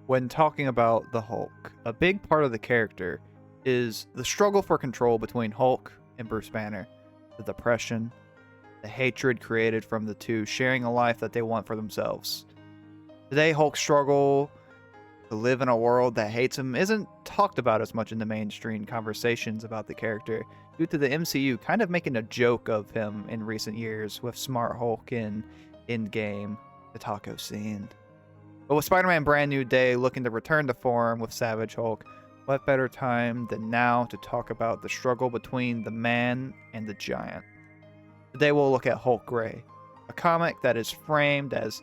When talking about the Hulk, a big part of the character is the struggle for control between Hulk and Bruce Banner, the depression, the hatred created from the two sharing a life that they want for themselves. Today, Hulk's struggle to live in a world that hates him isn't talked about as much in the mainstream conversations about the character, due to the MCU kind of making a joke of him in recent years with Smart Hulk in Endgame, the taco scene. But with Spider-Man Brand New Day looking to return to form with Savage Hulk, what better time than now to talk about the struggle between the man and the giant. Today we'll look at Hulk Gray, a comic that is framed as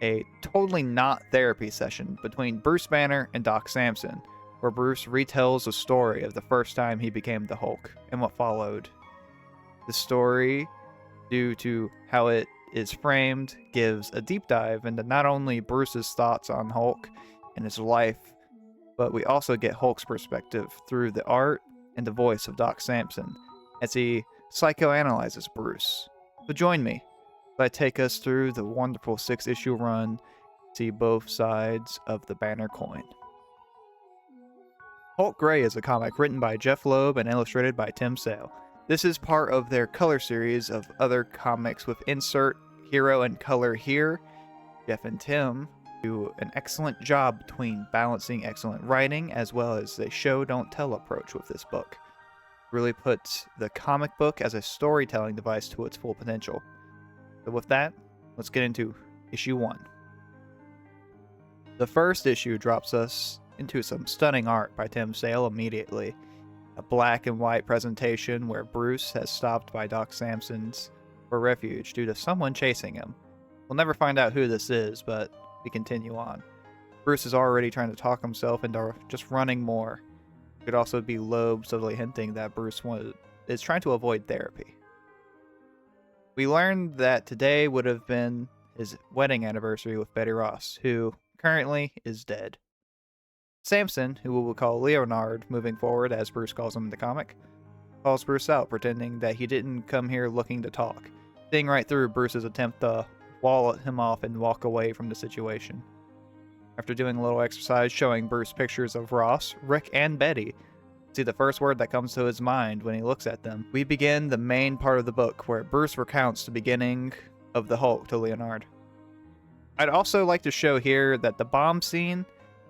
a totally not therapy session between Bruce Banner and Doc Samson, where Bruce retells the story of the first time he became the Hulk and what followed. The story, due to how it is framed, gives a deep dive into not only Bruce's thoughts on Hulk and his life, but we also get Hulk's perspective through the art and the voice of Doc Samson as he psychoanalyzes Bruce. So join me as I take us through the wonderful 6-issue run, see both sides of the Banner coin. Hulk Gray is a comic written by Jeff Loeb and illustrated by Tim Sale. This is part of their color series of other comics with insert, hero, and color here. Jeff and Tim do an excellent job between balancing excellent writing as well as a show-don't-tell approach with this book. Really puts the comic book as a storytelling device to its full potential. So with that, let's get into issue 1. The first issue drops us into some stunning art by Tim Sale immediately. A black and white presentation where Bruce has stopped by Doc Samson's for refuge due to someone chasing him. We'll never find out who this is, but we continue on. Bruce is already trying to talk himself into just running more. It could also be Loeb subtly hinting that Bruce is trying to avoid therapy. We learned that today would have been his wedding anniversary with Betty Ross, who currently is dead. Samson, who we will call Leonard moving forward as Bruce calls him in the comic, calls Bruce out, pretending that he didn't come here looking to talk, seeing right through Bruce's attempt to wall him off and walk away from the situation. After doing a little exercise showing Bruce pictures of Ross, Rick, and Betty, see the first word that comes to his mind when he looks at them, we begin the main part of the book where Bruce recounts the beginning of the Hulk to Leonard. I'd also like to show here that the bomb scene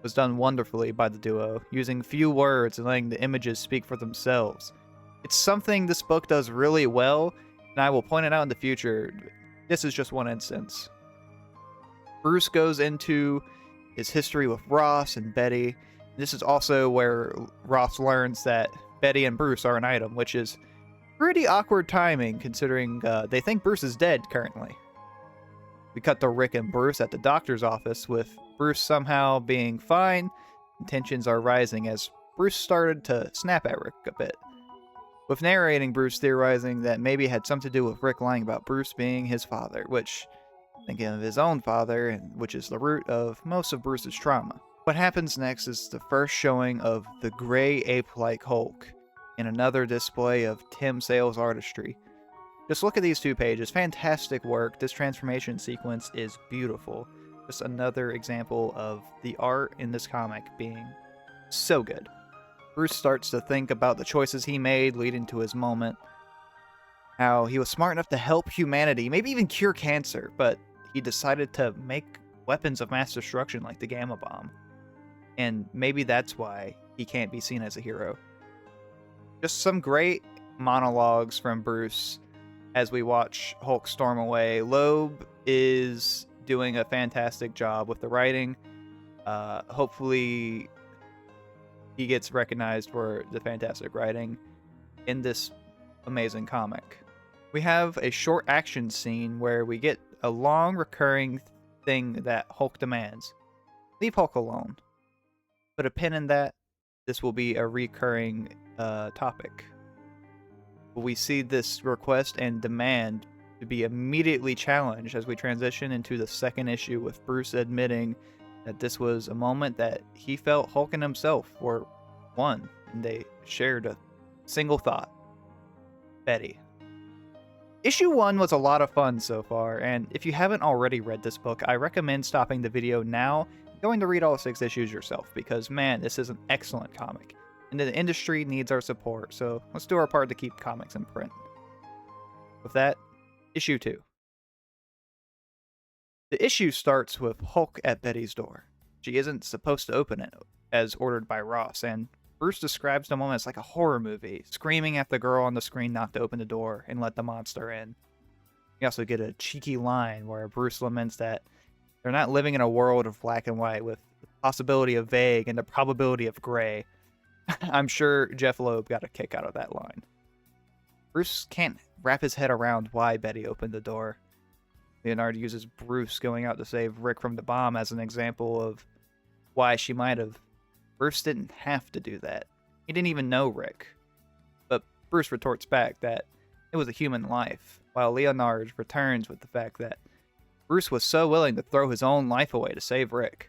was done wonderfully by the duo, using few words and letting the images speak for themselves. It's something this book does really well, and I will point it out in the future. This is just one instance. Bruce goes into his history with Ross and Betty. This is also where Ross learns that Betty and Bruce are an item, which is pretty awkward timing considering they think Bruce is dead currently. We cut to Rick and Bruce at the doctor's office, with Bruce somehow being fine. Tensions are rising as Bruce started to snap at Rick a bit, with narrating Bruce theorizing that maybe it had something to do with Rick lying about Bruce being his father, which, thinking of his own father, and which is the root of most of Bruce's trauma. What happens next is the first showing of the gray ape-like Hulk, in another display of Tim Sale's artistry. Just look at these 2 pages. Fantastic work. This transformation sequence is beautiful. Just another example of the art in this comic being so good. Bruce starts to think about the choices he made leading to his moment. How he was smart enough to help humanity, maybe even cure cancer, but he decided to make weapons of mass destruction like the Gamma Bomb. And maybe that's why he can't be seen as a hero. Just some great monologues from Bruce as we watch Hulk storm away. Loeb is doing a fantastic job with the writing. Hopefully he gets recognized for the fantastic writing in this amazing comic. We have a short action scene where we get a long recurring thing that Hulk demands. Leave Hulk alone. Put a pin in that. This will be a recurring topic. We see this request and demand to be immediately challenged as we transition into the second issue, with Bruce admitting that this was a moment that he felt Hulk and himself were one, and they shared a single thought: Betty. Issue 1 was a lot of fun so far, and if you haven't already read this book, I recommend stopping the video now going to read all 6 issues yourself, because man, this is an excellent comic. And the industry needs our support, so let's do our part to keep comics in print. With that, issue 2. The issue starts with Hulk at Betty's door. She isn't supposed to open it, as ordered by Ross, and Bruce describes the moment as like a horror movie, screaming at the girl on the screen not to open the door and let the monster in. You also get a cheeky line where Bruce laments that they're not living in a world of black and white with the possibility of vague and the probability of gray. I'm sure Jeff Loeb got a kick out of that line. Bruce can't wrap his head around why Betty opened the door. Leonard uses Bruce going out to save Rick from the bomb as an example of why she might have. Bruce didn't have to do that. He didn't even know Rick. But Bruce retorts back that it was a human life, while Leonard returns with the fact that Bruce was so willing to throw his own life away to save Rick.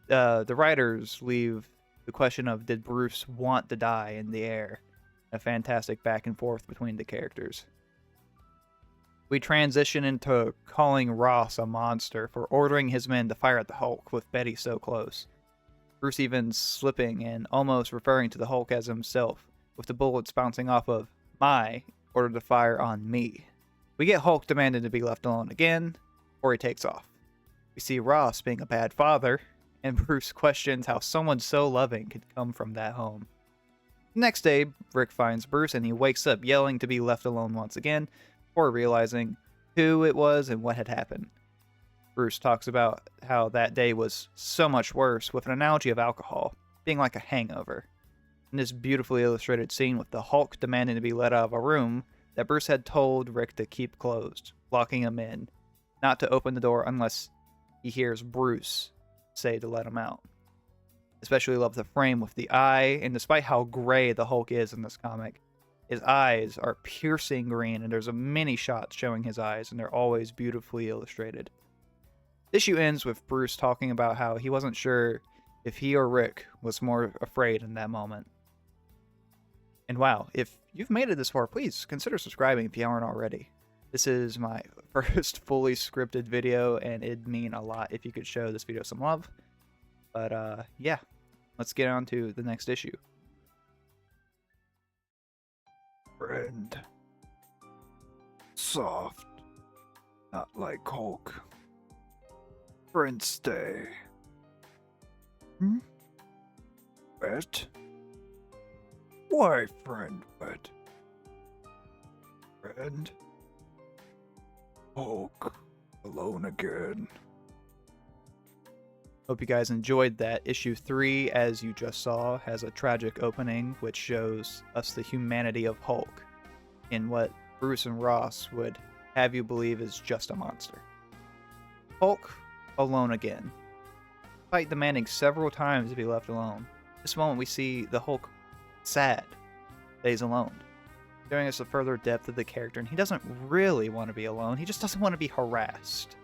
The writers leave the question of did Bruce want to die in the air. A fantastic back and forth between the characters. We transition into calling Ross a monster for ordering his men to fire at the Hulk with Betty so close. Bruce even slipping and almost referring to the Hulk as himself, with the bullets bouncing off of my order to fire on me. We get Hulk demanding to be left alone again, or he takes off. We see Ross being a bad father, and Bruce questions how someone so loving could come from that home. The next day, Rick finds Bruce and he wakes up yelling to be left alone once again, before realizing who it was and what had happened. Bruce talks about how that day was so much worse, with an analogy of alcohol being like a hangover. In this beautifully illustrated scene with the Hulk demanding to be let out of a room that Bruce had told Rick to keep closed, locking him in, not to open the door unless he hears Bruce say to let him out. Especially love the frame with the eye, and despite how gray the Hulk is in this comic, his eyes are piercing green, and there's many shots showing his eyes, and they're always beautifully illustrated. The issue ends with Bruce talking about how he wasn't sure if he or Rick was more afraid in that moment. And wow, if you've made it this far, please consider subscribing if you aren't already. This is my first fully scripted video, and it'd mean a lot if you could show this video some love. But yeah, let's get on to the next issue. Friend. Soft. Not like Hulk. Friend, stay. Wet? Why, friend, wet? Friend? Hulk. Alone again. Hope you guys enjoyed that. Issue 3, as you just saw, has a tragic opening which shows us the humanity of Hulk in what Bruce and Ross would have you believe is just a monster. Hulk alone again. Despite demanding several times to be left alone, this moment we see the Hulk sad that he's alone, showing us a further depth of the character, and he doesn't really want to be alone, he just doesn't want to be harassed.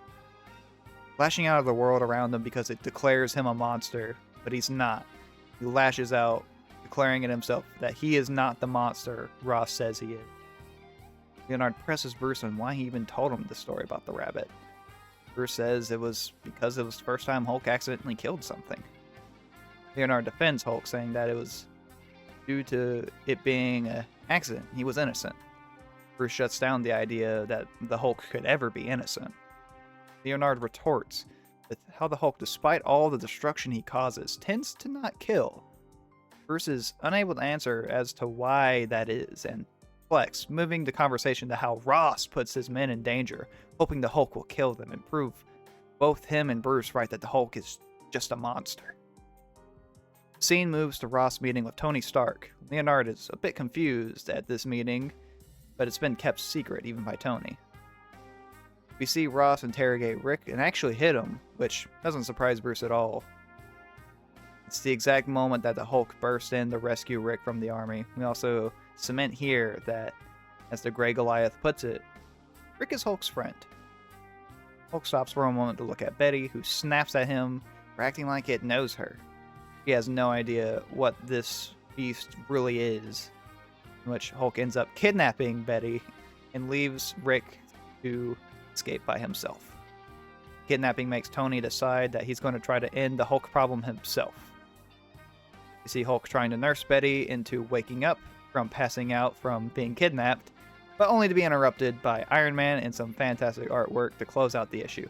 Lashing out of the world around him because it declares him a monster, but he's not. He lashes out, declaring it himself that he is not the monster Ross says he is. Leonard presses Bruce on why he even told him the story about the rabbit. Bruce says it was because it was the first time Hulk accidentally killed something. Leonard defends Hulk, saying that it was due to it being an accident. He was innocent. Bruce shuts down the idea that the Hulk could ever be innocent. Leonard retorts with how the Hulk, despite all the destruction he causes, tends to not kill. Bruce is unable to answer as to why that is, and flex, moving the conversation to how Ross puts his men in danger, hoping the Hulk will kill them and prove both him and Bruce right that the Hulk is just a monster. The scene moves to Ross meeting with Tony Stark. Leonard is a bit confused at this meeting, but it's been kept secret even by Tony. We see Ross interrogate Rick and actually hit him, which doesn't surprise Bruce at all. It's the exact moment that the Hulk bursts in to rescue Rick from the army. We also cement here that, as the Grey Goliath puts it, Rick is Hulk's friend. Hulk stops for a moment to look at Betty, who snaps at him for acting like it knows her. He has no idea what this beast really is, in which Hulk ends up kidnapping Betty and leaves Rick to escape by himself. Kidnapping makes Tony decide that he's going to try to end the Hulk problem himself. You see Hulk trying to nurse Betty into waking up from passing out from being kidnapped, but only to be interrupted by Iron Man and some fantastic artwork to close out the issue.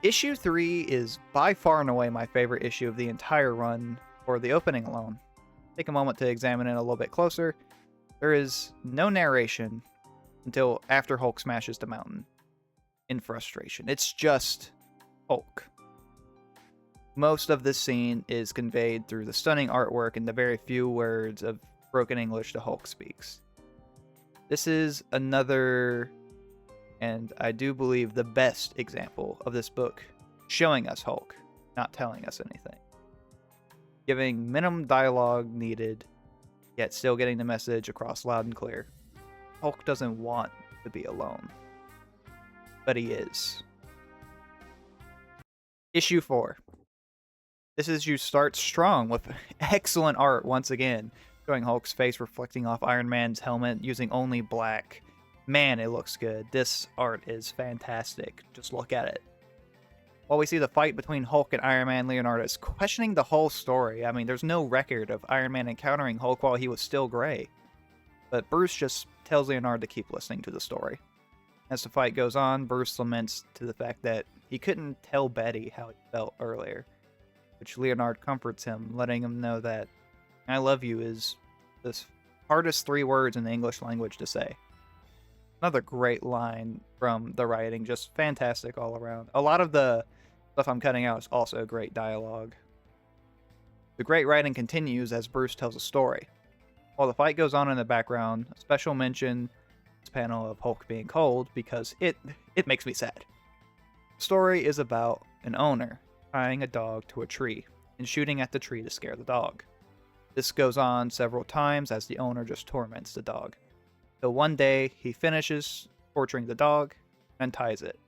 Issue 3 is by far and away my favorite issue of the entire run for the opening alone. Take a moment to examine it a little bit closer. There is no narration until after Hulk smashes the mountain in frustration. It's just Hulk. Most of this scene is conveyed through the stunning artwork and the very few words of broken English the Hulk speaks. This is another, and I do believe the best example of this book showing us Hulk, not telling us anything. Giving minimum dialogue needed, yet still getting the message across loud and clear. Hulk doesn't want to be alone, but he is. Issue 4. This issue starts strong with excellent art once again, showing Hulk's face reflecting off Iron Man's helmet using only black. Man, it looks good. This art is fantastic. Just look at it. While we see the fight between Hulk and Iron Man, Leonardo is questioning the whole story. I mean, there's no record of Iron Man encountering Hulk while he was still gray. But Bruce just tells Leonardo to keep listening to the story. As the fight goes on, Bruce laments to the fact that he couldn't tell Betty how he felt earlier, which Leonardo comforts him, letting him know that "I love you" is the hardest 3 words in the English language to say. Another great line from the writing, just fantastic all around. A lot of the stuff I'm cutting out is also great dialogue. The great writing continues as Bruce tells a story. While the fight goes on in the background, a special mention this panel of Hulk being cold because it makes me sad. The story is about an owner tying a dog to a tree and shooting at the tree to scare the dog. This goes on several times as the owner just torments the dog. So one day, he finishes torturing the dog and ties it.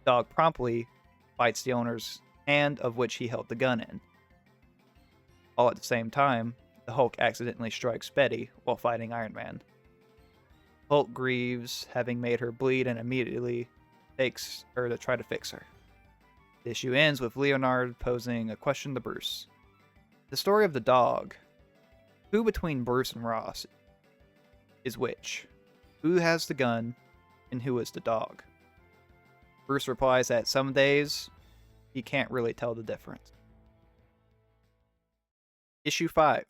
The dog promptly bites the owner's hand, of which he held the gun in. All at the same time, the Hulk accidentally strikes Betty while fighting Iron Man. Hulk grieves, having made her bleed, and immediately takes her to try to fix her. The issue ends with Leonardo posing a question to Bruce. The story of the dog. Who between Bruce and Ross is which? Who has the gun, and who is the dog? Bruce replies that some days he can't really tell the difference. Issue 5.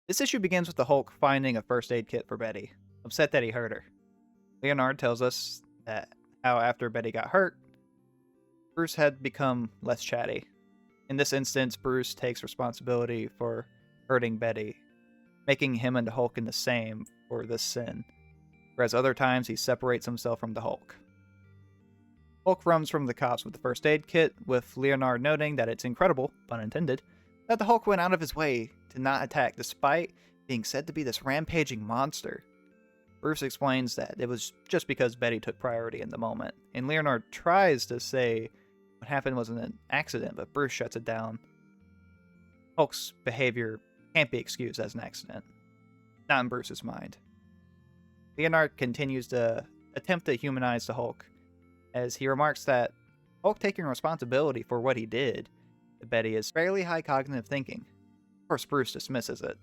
This issue begins with the Hulk finding a first aid kit for Betty, upset that he hurt her. Leonardo tells us that how after Betty got hurt, Bruce had become less chatty. In this instance, Bruce takes responsibility for hurting Betty, making him and the Hulk in the same for this sin, whereas other times he separates himself from the Hulk. Hulk runs from the cops with the first aid kit, with Leonardo noting that it's incredible, pun intended, that the Hulk went out of his way to not attack despite being said to be this rampaging monster. Bruce explains that it was just because Betty took priority in the moment, and Leonardo tries to say what happened was an accident, but Bruce shuts it down. Hulk's behavior can't be excused as an accident. Not in Bruce's mind. Leonardo continues to attempt to humanize the Hulk, as he remarks that Hulk taking responsibility for what he did to Betty is fairly high cognitive thinking. Of course, Bruce dismisses it.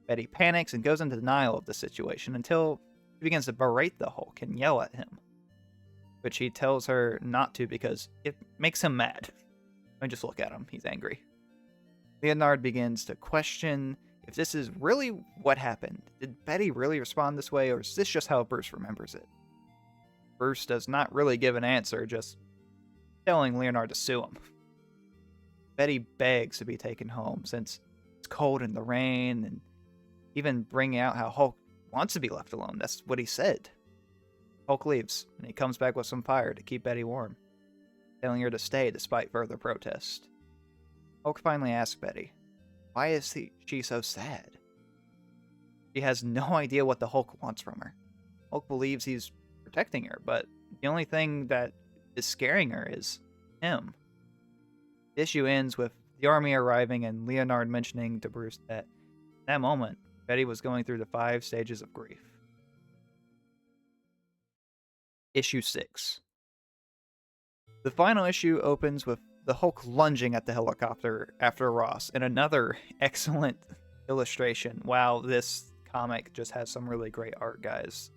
Betty panics and goes into denial of the situation until he begins to berate the Hulk and yell at him, which he tells her not to because it makes him mad. I mean, just look at him. He's angry. Leonardo begins to question if this is really what happened. Did Betty really respond this way, or is this just how Bruce remembers it? Bruce does not really give an answer, just telling Leonardo to sue him. Betty begs to be taken home since it's cold in the rain, and even bringing out how Hulk wants to be left alone. That's what he said. Hulk leaves, and he comes back with some fire to keep Betty warm, telling her to stay despite further protest. Hulk finally asks Betty, why is she so sad? She has no idea what the Hulk wants from her. Hulk believes he's protecting her, but the only thing that is scaring her is him. The issue ends with the army arriving and Leonardo mentioning to Bruce that in that moment, Betty was going through the 5 stages of grief. Issue 6. The final issue opens with the Hulk lunging at the helicopter after Ross, and another excellent illustration. Wow, this comic just has some really great art, guys.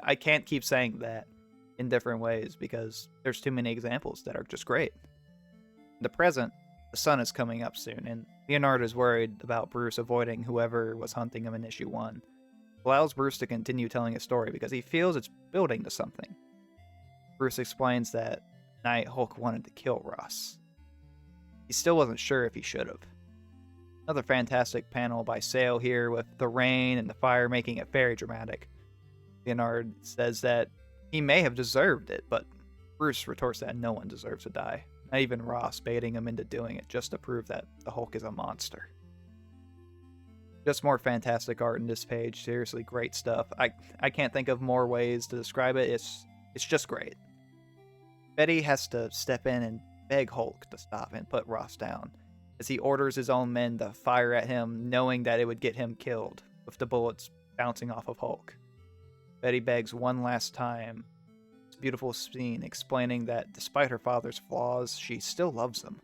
I can't keep saying that in different ways because there's too many examples that are just great. In the present, the sun is coming up soon, and Leonard is worried about Bruce avoiding whoever was hunting him in issue 1. Allows Bruce to continue telling his story because he feels it's building to something. Bruce explains that night Hulk wanted to kill Ross. He still wasn't sure if he should have. Another fantastic panel by Sale here with the rain and the fire making it very dramatic. Leonard says that he may have deserved it, but Bruce retorts that no one deserves to die. Not even Ross, baiting him into doing it just to prove that the Hulk is a monster. Just more fantastic art in this page. Seriously, great stuff. I can't think of more ways to describe it. It's just great. Betty has to step in and beg Hulk to stop and put Ross down, as he orders his own men to fire at him, knowing that it would get him killed, with the bullets bouncing off of Hulk. Betty begs one last time. It's a beautiful scene explaining that despite her father's flaws, she still loves him.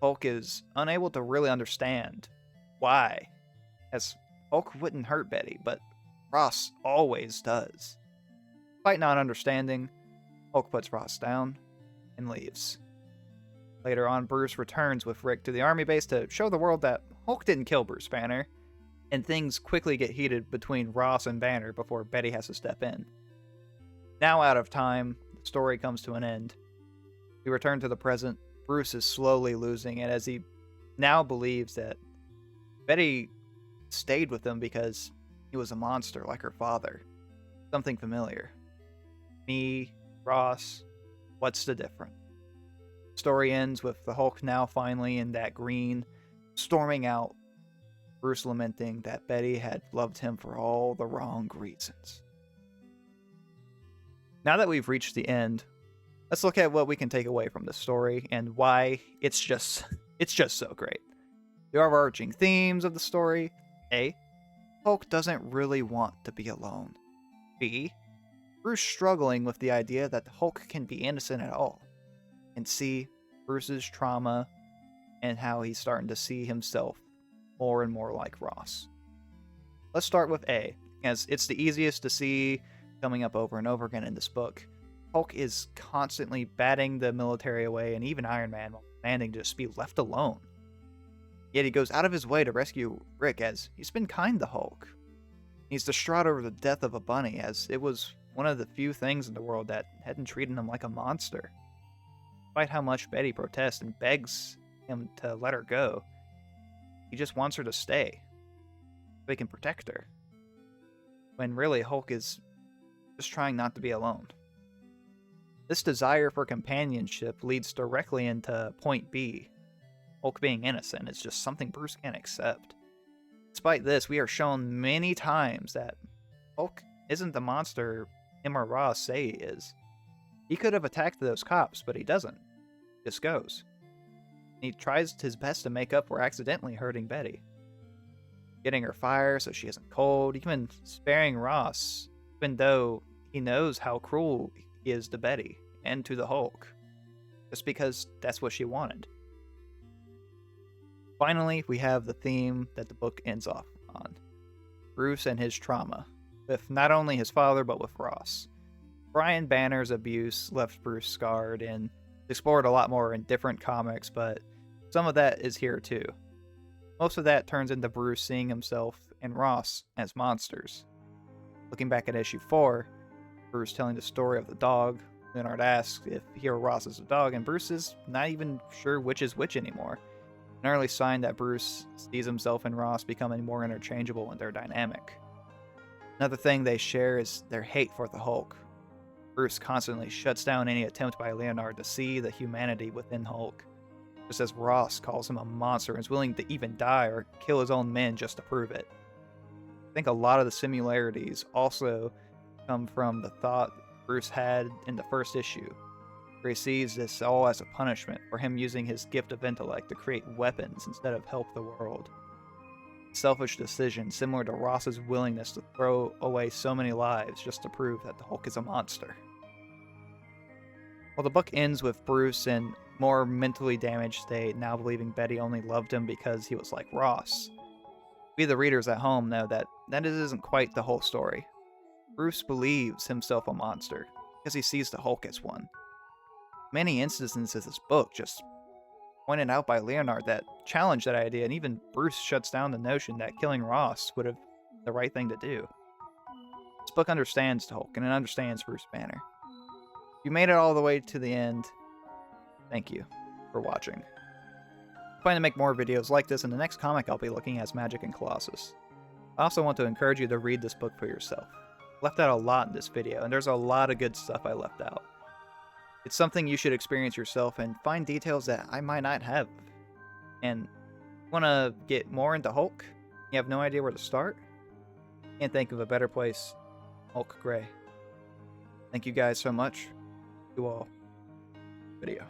Hulk is unable to really understand why, as Hulk wouldn't hurt Betty, but Ross always does. Despite not understanding, Hulk puts Ross down and leaves. Later on, Bruce returns with Rick to the army base to show the world that Hulk didn't kill Bruce Banner, and things quickly get heated between Ross and Banner before Betty has to step in. Now out of time, the story comes to an end. We return to the present. Bruce is slowly losing it as he now believes that Betty stayed with him because he was a monster like her father. Something familiar. Me, Ross, what's the difference? Story ends with the Hulk now finally in that green, storming out, Bruce lamenting that Betty had loved him for all the wrong reasons. Now that we've reached the end, let's look at what we can take away from this story and why it's just so great. The overarching themes of the story: A, Hulk doesn't really want to be alone. B, Bruce struggling with the idea that the Hulk can be innocent at all. And C, Bruce's trauma and how he's starting to see himself more and more like Ross. Let's start with A, as it's the easiest to see coming up over and over again in this book. Hulk is constantly batting the military away, and even Iron Man demanding to just be left alone. Yet he goes out of his way to rescue Rick, as he's been kind to Hulk. He's distraught over the death of a bunny, as it was one of the few things in the world that hadn't treated him like a monster. Despite how much Betty protests and begs him to let her go, he just wants her to stay, so he can protect her. When really, Hulk is just trying not to be alone. This desire for companionship leads directly into point B. Hulk being innocent is just something Bruce can't accept. Despite this, we are shown many times that Hulk isn't the monster him or Ross say he is. He could have attacked those cops, but he doesn't. He just goes. He tries his best to make up for accidentally hurting Betty. Getting her fired so she isn't cold, even sparing Ross, even though he knows how cruel he is to Betty and to the Hulk, just because that's what she wanted. Finally, we have the theme that the book ends off on: Bruce and his trauma, with not only his father but with Ross. Brian Banner's abuse left Bruce scarred and explored a lot more in different comics, but some of that is here too. Most of that turns into Bruce seeing himself and Ross as monsters. Looking back at issue 4, Bruce telling the story of the dog, Leonard asks if he or Ross is a dog, and Bruce is not even sure which is which anymore. An early sign that Bruce sees himself and Ross becoming more interchangeable in their dynamic. Another thing they share is their hate for the Hulk. Bruce constantly shuts down any attempt by Leonard to see the humanity within Hulk, just as Ross calls him a monster and is willing to even die or kill his own men just to prove it. I think a lot of the similarities also come from the thought Bruce had in the first issue, where he sees this all as a punishment for him using his gift of intellect to create weapons instead of help the world. A selfish decision similar to Ross's willingness to throw away so many lives just to prove that the Hulk is a monster. Well, the book ends with Bruce in more mentally damaged state, now believing Betty only loved him because he was like Ross. We, the readers at home, know that isn't quite the whole story. Bruce believes himself a monster because he sees the Hulk as one. Many instances of this book just pointed out by Leonard that challenge that idea, and even Bruce shuts down the notion that killing Ross would have been the right thing to do. This book understands the Hulk, and it understands Bruce Banner. If you made it all the way to the end, thank you for watching. I plan to make more videos like this, and the next comic I'll be looking at is Magic and Colossus. I also want to encourage you to read this book for yourself. I left out a lot in this video, and there's a lot of good stuff I left out. It's something you should experience yourself and find details that I might not have. And want to get more into Hulk? You have no idea where to start? Can't think of a better place. Hulk Gray. Thank you guys so much. You all. Video.